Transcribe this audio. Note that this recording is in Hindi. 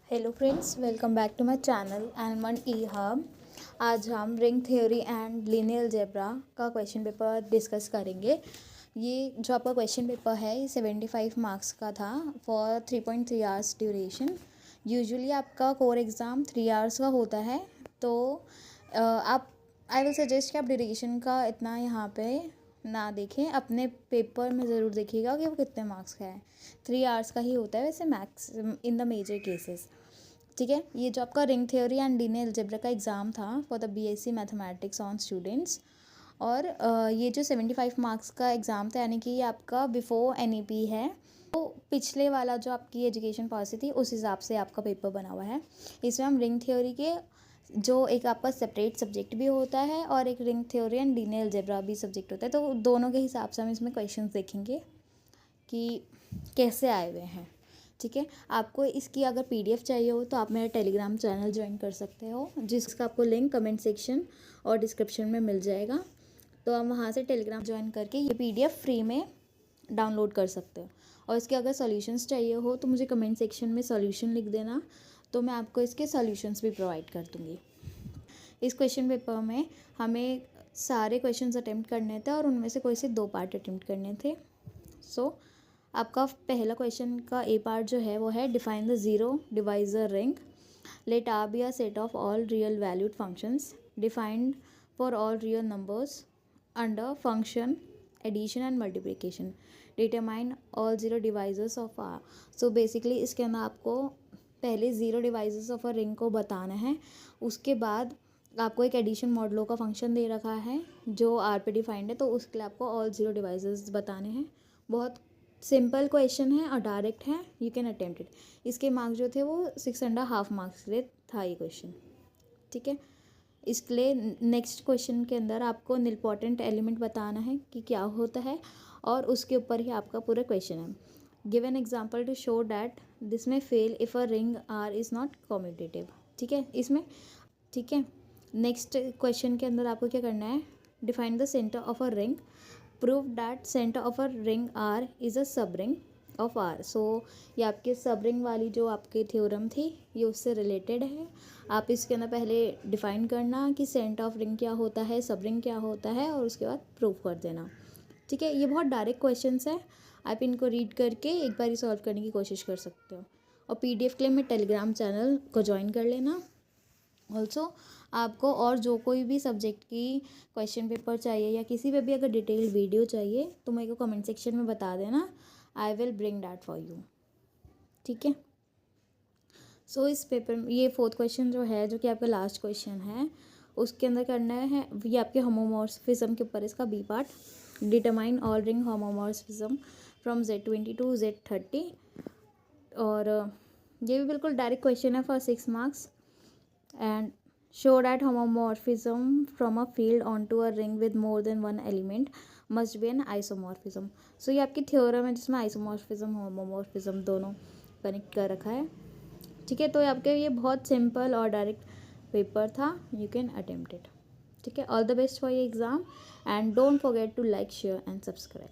Hello friends, welcome back to my channel almond e hub. आज हम ring theory and linear algebra का क्वेश्चन पेपर डिस्कस करेंगे। ये जो आपका क्वेश्चन पेपर है ये 75 मार्क्स का था फॉर 3.3 आवर्स ड्यूरेशन। यूजुअली आपका कोर एग्ज़ाम 3 आवर्स का होता है, तो आप आई विल सजेस्ट कि आप ड्यूरेशन का इतना यहाँ पे ना देखें, अपने पेपर में ज़रूर देखिएगा कि वो कितने मार्क्स का है। 3 आवर्स का ही होता है वैसे max in the major cases. ठीक है, ये जो आपका ring theory and linear algebra का एग्ज़ाम था for the BSc mathematics on students. और ये जो 75 मार्क्स का एग्ज़ाम था, यानी कि ये आपका बिफोर एनईपी है, तो पिछले वाला जो आपकी एजुकेशन पॉलिसी थी उस हिसाब से आपका पेपर बना हुआ है। इसमें हम रिंग थ्योरी के जो एक आपका सेपरेट सब्जेक्ट भी होता है और एक ring theory and linear algebra भी सब्जेक्ट होता है, तो दोनों के हिसाब से हम इसमें क्वेश्चंस देखेंगे कि कैसे आए हुए हैं। ठीक है, आपको इसकी अगर पीडीएफ चाहिए हो तो आप मेरा टेलीग्राम चैनल ज्वाइन कर सकते हो, जिसका आपको लिंक कमेंट सेक्शन और डिस्क्रिप्शन में मिल जाएगा। तो आप वहाँ से टेलीग्राम ज्वाइन करके ये पीडीएफ फ्री में डाउनलोड कर सकते हो। और इसके अगर सॉल्यूशंस चाहिए हो तो मुझे कमेंट सेक्शन में सॉल्यूशन लिख देना, तो मैं आपको इसके सॉल्यूशंस भी प्रोवाइड कर दूँगी। इस क्वेश्चन पेपर में हमें सारे क्वेश्चंस अटेम्प्ट करने थे और उनमें से कोई से 2 पार्ट अटेम्प्ट करने थे। आपका पहला क्वेश्चन का ए पार्ट जो है वो है define the zero divisor ring. Let R be a set of all real valued functions defined for all real numbers under function addition and multiplication. Determine all zero divisors of R. So basically इसके अंदर आपको पहले zero divisors of a ring को बताना है। उसके बाद आपको एक एडिशन मॉडलो का फंक्शन दे रखा है जो आर पे डिफाइंड है, तो उसके लिए आपको ऑल ज़ीरो डिवाइजर्स बताने हैं। बहुत सिंपल क्वेश्चन है और डायरेक्ट है, यू कैन अटेम्प्ट इट। इसके मार्क्स जो थे वो 6.5 मार्क्स के लिए था ये क्वेश्चन। ठीक है, इसके लिए नेक्स्ट क्वेश्चन के अंदर आपको इम्पॉर्टेंट एलिमेंट बताना है कि क्या होता है, और उसके ऊपर ही आपका पूरा क्वेश्चन है। Give an example to show that this may fail if a ring R is not commutative. ठीक है इसमें। ठीक है, नेक्स्ट क्वेश्चन के अंदर आपको क्या करना है, define the centre of a ring, prove that centre of a ring R is a sub ring of R. सो ये आपके सब रिंग वाली जो आपकी थ्योरम थी ये उससे रिलेटेड है। आप इसके अंदर पहले डिफाइन करना कि सेंटर ऑफ रिंग क्या होता है, सब रिंग क्या होता है, और उसके बाद प्रूव कर देना। ठीक है, ये बहुत डायरेक्ट क्वेश्चंस है, आप इनको रीड करके एक बार ही सॉल्व करने की कोशिश कर सकते हो। और पीडीएफ के लिए मैं टेलीग्राम चैनल को ज्वाइन कर लेना। ऑल्सो आपको और जो कोई भी सब्जेक्ट की क्वेश्चन पेपर चाहिए या किसी पे भी अगर डिटेल वीडियो चाहिए तो मेरे को कमेंट सेक्शन में बता देना, I will bring that for you. ठीक है, सो इस पेपर में ये 4th क्वेश्चन जो है, जो कि आपका लास्ट क्वेश्चन है, उसके अंदर करना है ये आपके होमोमॉर्फिज्म के ऊपर इसका B part. Determine all ring homomorphism from Z20 to Z30। और ये भी बिल्कुल डायरेक्ट क्वेश्चन है for 6 marks. And show that homomorphism from a field onto a ring with more than one element must be an isomorphism. So ये आपकी थ्योरम है जिसमें आइसोमॉर्फिज्म होमोमॉर्फिज्म दोनों कनेक्ट कर रखा है। ठीक है, तो आपके ये बहुत सिंपल और डायरेक्ट पेपर था, यू कैन अटेम्प्ट इट। ठीक है, all the best for your exam and don't forget to like share and subscribe.